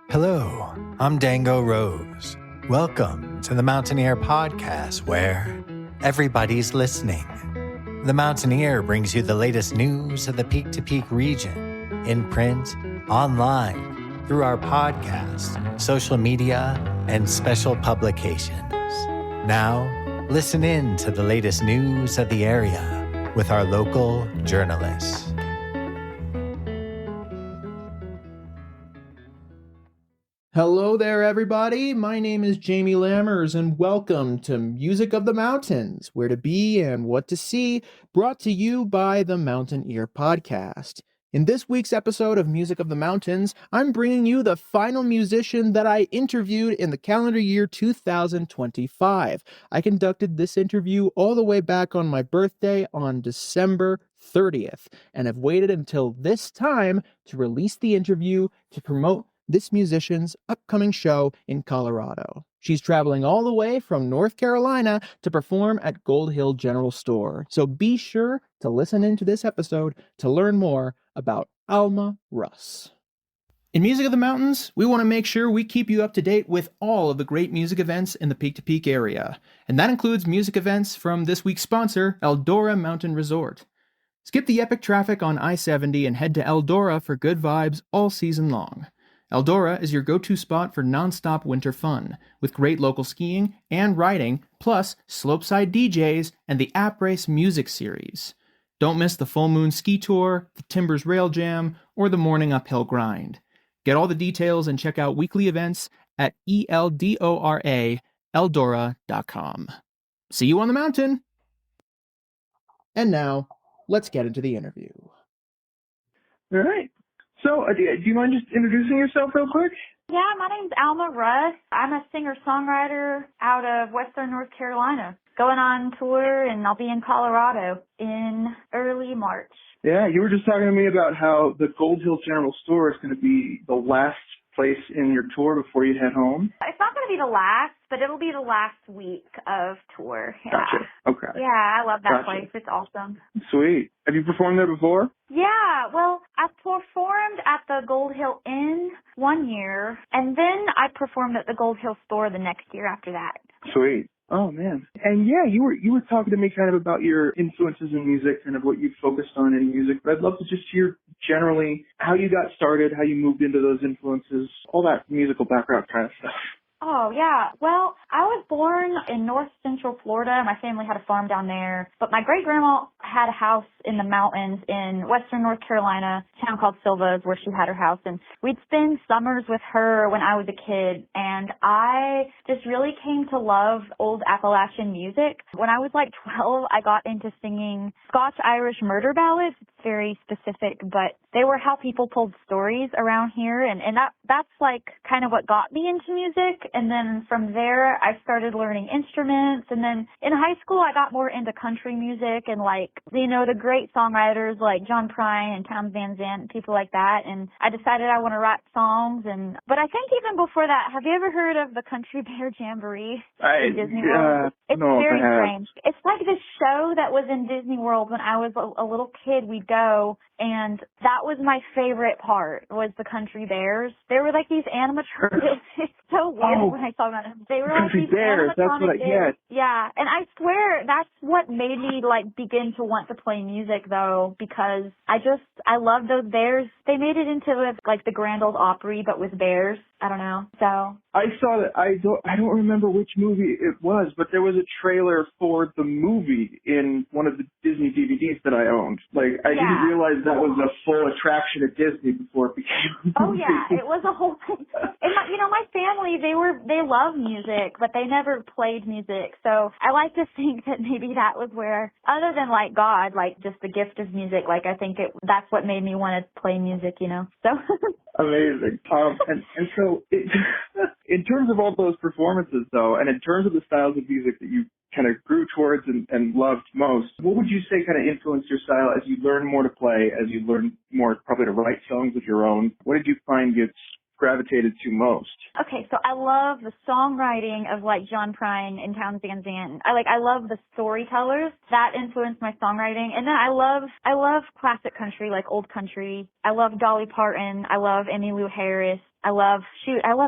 Hello, I'm Dango Rose. Welcome to the Mountaineer Podcast, where everybody's listening. The Mountaineer brings you the latest news of the Peak to Peak region, in print, online, through our podcast, social media, and special publications. Now, listen in to the latest news of the area with our local journalists. Hello there, everybody. My name is Jamie Lammers, and welcome to Music of the Mountains, where to be and what to see, brought to you by the Mountaineer Podcast. In this week's episode of Music of the Mountains, I'm bringing you the final musician that I interviewed in the calendar year 2025. I conducted this interview all the way back on my birthday on December 30th, and have waited until this time to release the interview to promote this musician's upcoming show in Colorado. She's traveling all the way from North Carolina to perform at Gold Hill General Store. So be sure to listen into this episode to learn more about Alma Russ. In Music of the Mountains, we want to make sure we keep you up to date with all of the great music events in the Peak to Peak area. And that includes music events from this week's sponsor, Eldora Mountain Resort. Skip the epic traffic on I-70 and head to Eldora for good vibes all season long. Eldora is your go-to spot for non-stop winter fun, with great local skiing and riding, plus slopeside DJs and the App Race Music Series. Don't miss the Full Moon Ski Tour, the Timbers Rail Jam, or the Morning Uphill Grind. Get all the details and check out weekly events at eldora.com. See you on the mountain! And now, let's get into the interview. All right. So, do you mind just introducing yourself real quick? Yeah, my name's Alma Russ. I'm a singer-songwriter out of Western North Carolina. Going on tour, and I'll be in Colorado in early March. Yeah, you were just talking to me about how the Gold Hill General Store is going to be the last place in your tour before you head home. It's not going to be the last, but it'll be the last week of tour. Yeah. Gotcha. Okay. Yeah, I love that Gotcha. place. It's awesome. Sweet. Have you performed there before? Yeah, well, I performed at the Gold Hill Inn one year, and then I performed at the Gold Hill Store the next year after that. Sweet. Oh, man. And yeah, you were talking to me kind of about your influences in music, kind of what you focused on in music. But I'd love to just hear generally how you got started, how you moved into those influences, all that musical background kind of stuff. Oh, yeah. Well, I was born in north central Florida. My family had a farm down there. But my great-grandma had a house in the mountains in western North Carolina, a town called Sylva is where she had her house. And we'd spend summers with her when I was a kid. And I just really came to love old Appalachian music. When I was like 12, I got into singing Scotch-Irish murder ballads. It's very specific, but they were how people told stories around here. And that's like kind of what got me into music. And then from there, I started learning instruments. And then in high school, I got more into country music and like, you know, the great songwriters like Prine and Zandt and people like that. And I decided I want to write songs. But I think even before that, have you ever heard of the Country Bear Jamboree in Disney World? It's no, very strange. It's like this show that was in Disney World when I was a little kid. We'd go, and that was my favorite part, was the country bears. They were like these animatronics. It's so weird when I talk about them. They were like country these bears, that's what I animatronic bears. get. Yeah, and I swear that's what made me like begin to want to play music though, because I love those bears. They made it into like the Grand Ole Opry, but with bears. I don't know. So I saw that. I don't remember which movie it was, but there was a trailer for the movie in one of the Disney DVDs that I owned. Like I didn't realize that was a full attraction at Disney before it became a movie. Oh yeah, it was a whole thing. And my family, they love music, but they never played music. So I like to think that maybe that was where, other than like God, like just the gift of music, like I think that's what made me want to play music, you know. So amazing. And so in terms of all those performances though, and in terms of the styles of music that you kind of grew towards and loved most, what would you say kind of influenced your style as you learned more to play, as you learned more probably to write songs of your own? What did you find you gravitated to most? Okay, so I love the songwriting of like Prine and Zandt. I love the storytellers that influenced my songwriting. And then I love classic country, like old country. I love Dolly Parton. I love Emmylou Harris. I love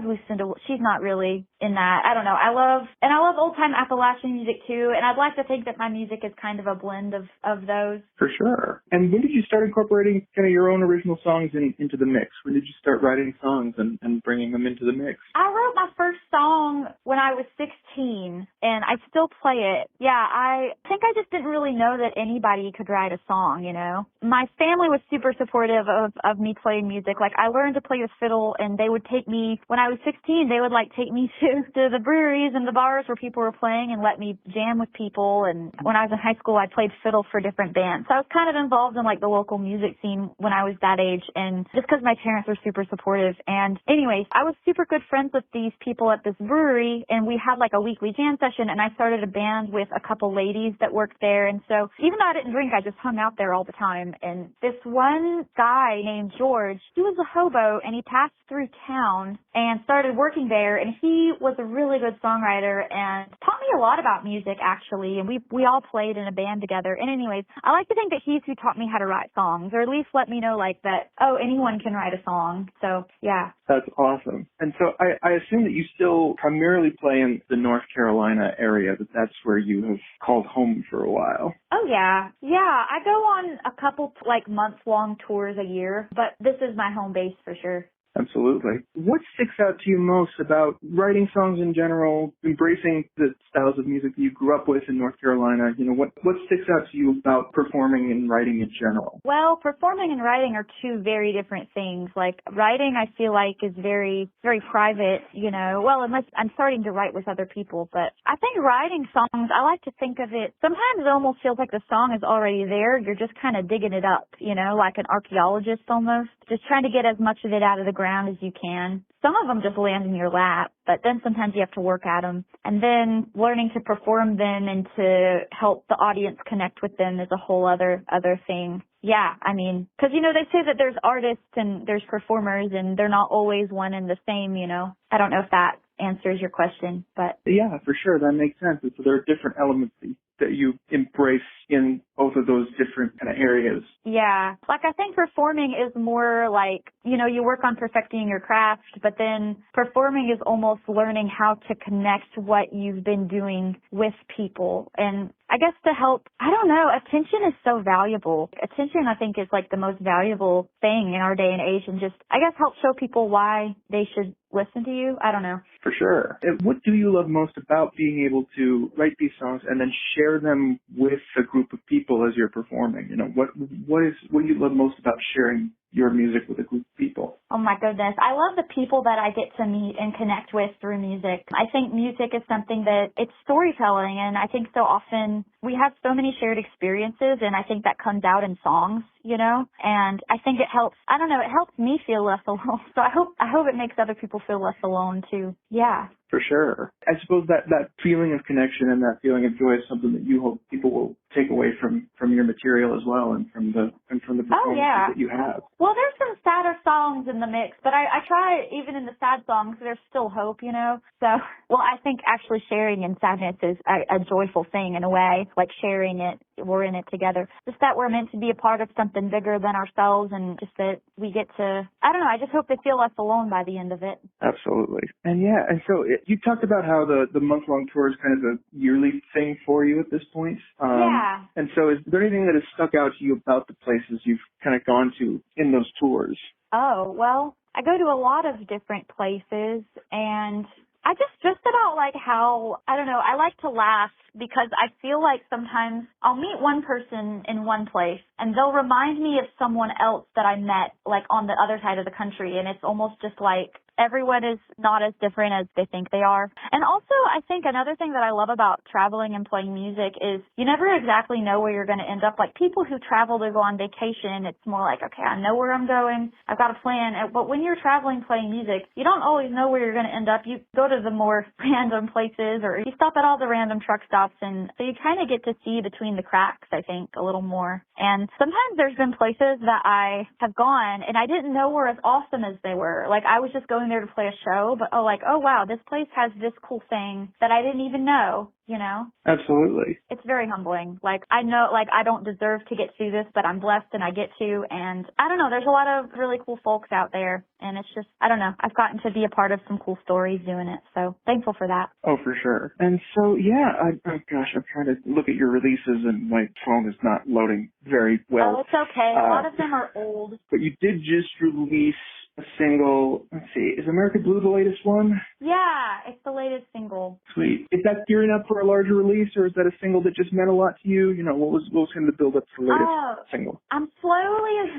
Lucinda. She's not really in that. I don't know. I love old time Appalachian music too. And I'd like to think that my music is kind of a blend of those. For sure. And when did you start incorporating kind of your own original songs into the mix? When did you start writing songs and bringing them into the mix? I wrote my first song when I was 16, and I still play it. Yeah, I think I just didn't really know that anybody could write a song, you know. My family was super supportive of me playing music. Like, I learned to play the fiddle, and they would take me, when I was 16, they would, like, take me to the breweries and the bars where people were playing and let me jam with people. And when I was in high school, I played fiddle for different bands. So I was kind of involved in, like, the local music scene when I was that age, and just because my parents were super supportive. And anyways, I was super good friends with these people at this brewery, and we had, like, a weekly jam session, and I started a band with a couple ladies that worked there. And so even though I didn't drink, I just hung out there all the time. And this one guy named George, he was a hobo, and he passed through town and started working there, and he was a really good songwriter and taught me a lot about music, actually, and we all played in a band together. And anyways, I like to think that he's who taught me how to write songs, or at least let me know, like, that, oh, anyone can write a song. So, yeah. That's awesome. And so I assume that you still primarily play in the North Carolina area, that's where you have called home for a while. Oh, yeah. Yeah, I go on a couple, like, month-long tours a year, but this is my home base for sure. Absolutely. What sticks out to you most about writing songs in general, embracing the styles of music that you grew up with in North Carolina? You know, what sticks out to you about performing and writing in general? Well, performing and writing are two very different things. Like, writing, I feel like, is very, very private, you know. Well, unless I'm starting to write with other people. But I think writing songs, I like to think of it, sometimes it almost feels like the song is already there. You're just kind of digging it up, you know, like an archaeologist almost. Just trying to get as much of it out of the ground as you can. Some of them just land in your lap, but then sometimes you have to work at them. And then learning to perform them and to help the audience connect with them is a whole other thing. Yeah, I mean, because, you know, they say that there's artists and there's performers, and they're not always one and the same, you know. I don't know if that answers your question, but... Yeah, for sure. That makes sense. So there are different elements that you embrace in both of those different kind of areas. Yeah. Like, I think performing is more like, you know, you work on perfecting your craft, but then performing is almost learning how to connect what you've been doing with people. And I guess to help, I don't know, attention is so valuable. Attention, I think, is like the most valuable thing in our day and age, and just, I guess, help show people why they should listen to you. I don't know. For sure. And what do you love most about being able to write these songs and then share them with a group of people as you're performing? You know, what do you love most about sharing your music with a group of people? Oh my goodness. I love the people that I get to meet and connect with through music. I think music is something that it's storytelling, and I think so often we have so many shared experiences, and I think that comes out in songs, you know, and I think it helps, I don't know, it helps me feel less alone. So I hope it makes other people feel less alone too. Yeah. For sure. I suppose that feeling of connection and that feeling of joy is something that you hope people will take away from your material as well, and from the performances that you have. Well, there's some sadder songs in the mix, but I try, even in the sad songs, there's still hope, you know? So, well, I think actually sharing in sadness is a joyful thing in a way, like sharing it, we're in it together. Just that we're meant to be a part of something bigger than ourselves, and just that we get to, I don't know, I just hope they feel less alone by the end of it. Absolutely. And yeah, and so you talked about how the month-long tour is kind of a yearly thing for you at this point. Yeah. And so is there anything that has stuck out to you about the places you've kind of gone to in those tours? Oh, well, I go to a lot of different places, and I just about like how, I don't know, I like to laugh because I feel like sometimes I'll meet one person in one place and they'll remind me of someone else that I met like on the other side of the country, and it's almost just like everyone is not as different as they think they are. And also, I think another thing that I love about traveling and playing music is you never exactly know where you're going to end up. Like, people who travel to go on vacation, it's more like, okay, I know where I'm going, I've got a plan. But when you're traveling playing music, you don't always know where you're going to end up. You go to the more random places, or you stop at all the random truck stops, and so you kind of get to see between the cracks, I think, a little more. And sometimes there's been places that I have gone and I didn't know were as awesome as they were. Like, I was just going going there to play a show, but oh wow, this place has this cool thing that I didn't even know, you know? Absolutely. It's very humbling. Like, I know, like, I don't deserve to get to do this, but I'm blessed and I get to. And I don't know, there's a lot of really cool folks out there. And it's just, I don't know, I've gotten to be a part of some cool stories doing it. So thankful for that. Oh, for sure. And so, yeah, oh gosh, I'm trying to look at your releases and my phone is not loading very well. Oh, it's okay. A lot of them are old. But you did just release a single. Let's see, is American Blue the latest one? Yeah, it's the latest single. Sweet. Is that gearing up for a larger release, or is that a single that just meant a lot to you? You know, what was kind of the build up to the latest single? I'm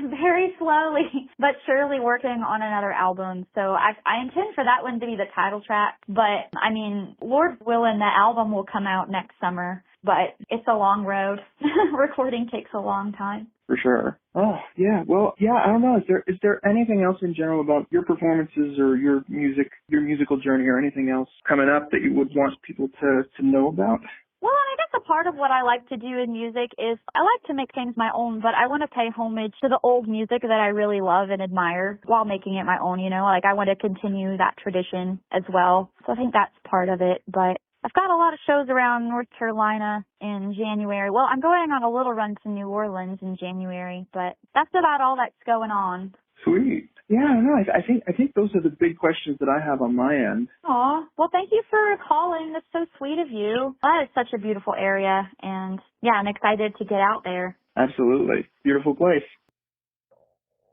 very slowly, but surely working on another album. So I intend for that one to be the title track. But I mean, Lord willing, the album will come out next summer. But it's a long road. Recording takes a long time. For sure. Oh, yeah. Well, yeah, I don't know. Is there anything else in general about your performances or your musical journey or anything else coming up that you would want people to know about? Well, I guess a part of what I like to do in music is I like to make things my own, but I want to pay homage to the old music that I really love and admire while making it my own, you know? Like, I want to continue that tradition as well. So I think that's part of it, but I've got a lot of shows around North Carolina in January. Well, I'm going on a little run to New Orleans in January, but that's about all that's going on. Sweet. Yeah, I don't know. I think those are the big questions that I have on my end. Aw, well, thank you for calling. That's so sweet of you. That is such a beautiful area, and yeah, I'm excited to get out there. Absolutely. Beautiful place.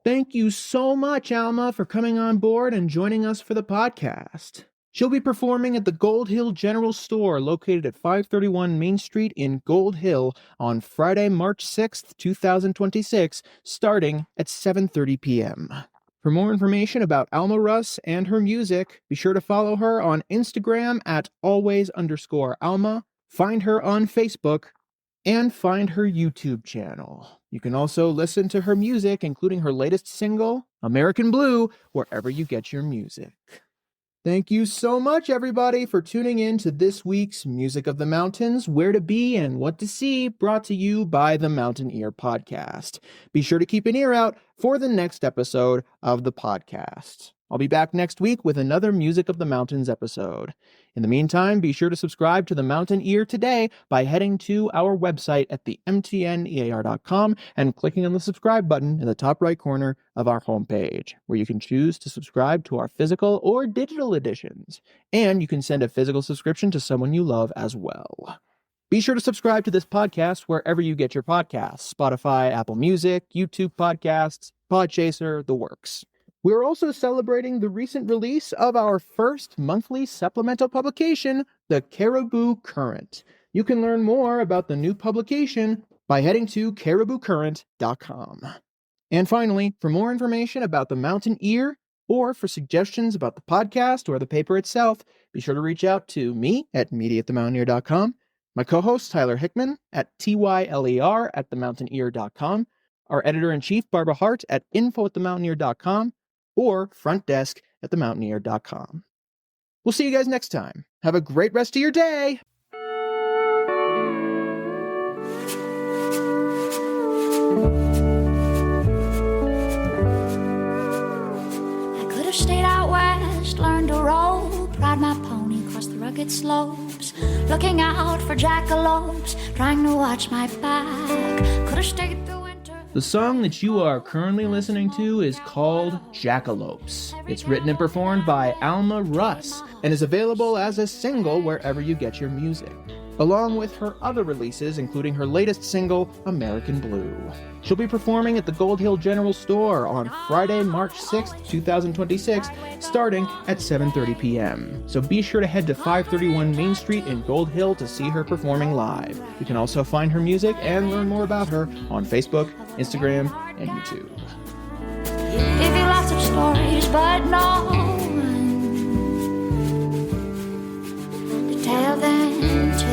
Thank you so much, Alma, for coming on board and joining us for the podcast. She'll be performing at the Gold Hill General Store located at 531 Main Street in Gold Hill on Friday, March 6th, 2026, starting at 7:30 p.m. For more information about Alma Russ and her music, be sure to follow her on Instagram at always_Alma, find her on Facebook, and find her YouTube channel. You can also listen to her music, including her latest single, American Blue, wherever you get your music. Thank you so much, everybody, for tuning in to this week's Music of the Mountains, Where to Be and What to See, brought to you by the Mountain Ear Podcast. Be sure to keep an ear out for the next episode of the podcast. I'll be back next week with another Music of the Mountains episode. In the meantime, be sure to subscribe to the Mountain Ear today by heading to our website at themtnear.com and clicking on the subscribe button in the top right corner of our homepage, where you can choose to subscribe to our physical or digital editions. And you can send a physical subscription to someone you love as well. Be sure to subscribe to this podcast wherever you get your podcasts: Spotify, Apple Music, YouTube Podcasts, Podchaser, the works. We're also celebrating the recent release of our first monthly supplemental publication, The Caribou Current. You can learn more about the new publication by heading to cariboucurrent.com. And finally, for more information about the Mountain Ear, or for suggestions about the podcast or the paper itself, be sure to reach out to me at media@themountaineer.com, my co-host Tyler Hickman at tyler@themountaineer.com, our editor-in-chief Barbara Hart at info@themountaineer.com, or front desk at themountaineer.com. We'll see you guys next time. Have a great rest of your day. I could have stayed out west, learned to roll, ride my pony across the rugged slopes, looking out for jackalopes, trying to watch my back. Could have stayed through winter. The song that you are currently listening to is called Jackalopes. It's written and performed by Alma Russ and is available as a single wherever you get your music, along with her other releases, including her latest single, American Blue. She'll be performing at the Gold Hill General Store on Friday, March 6th, 2026, starting at 7:30 p.m. So be sure to head to 531 Main Street in Gold Hill to see her performing live. You can also find her music and learn more about her on Facebook, Instagram, and YouTube. Give you lots of stories, but no one to tell them to.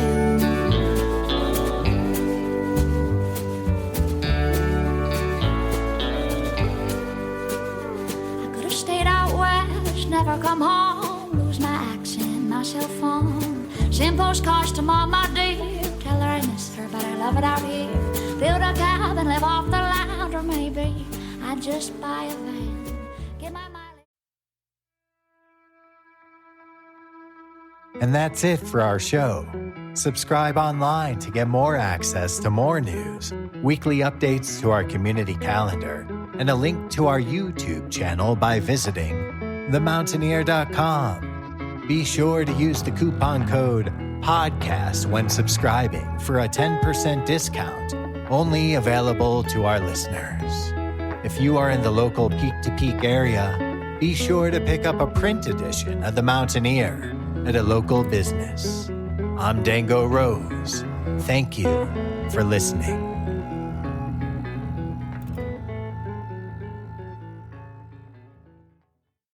I could have stayed out west, never come home, lose my accent, my cell phone, send postcards to Mama dear, tell her I miss her, but I love it out here. Build a cabin, live off the land, or maybe I'd just buy a van. Get my And that's it for our show. Subscribe online to get more access to more news, weekly updates to our community calendar, and a link to our YouTube channel by visiting themountaineer.com. Be sure to use the coupon code PODCAST when subscribing for a 10% discount, only available to our listeners. If you are in the local Peak to Peak area, be sure to pick up a print edition of The Mountaineer at a local business. I'm Dango Rose. Thank you for listening.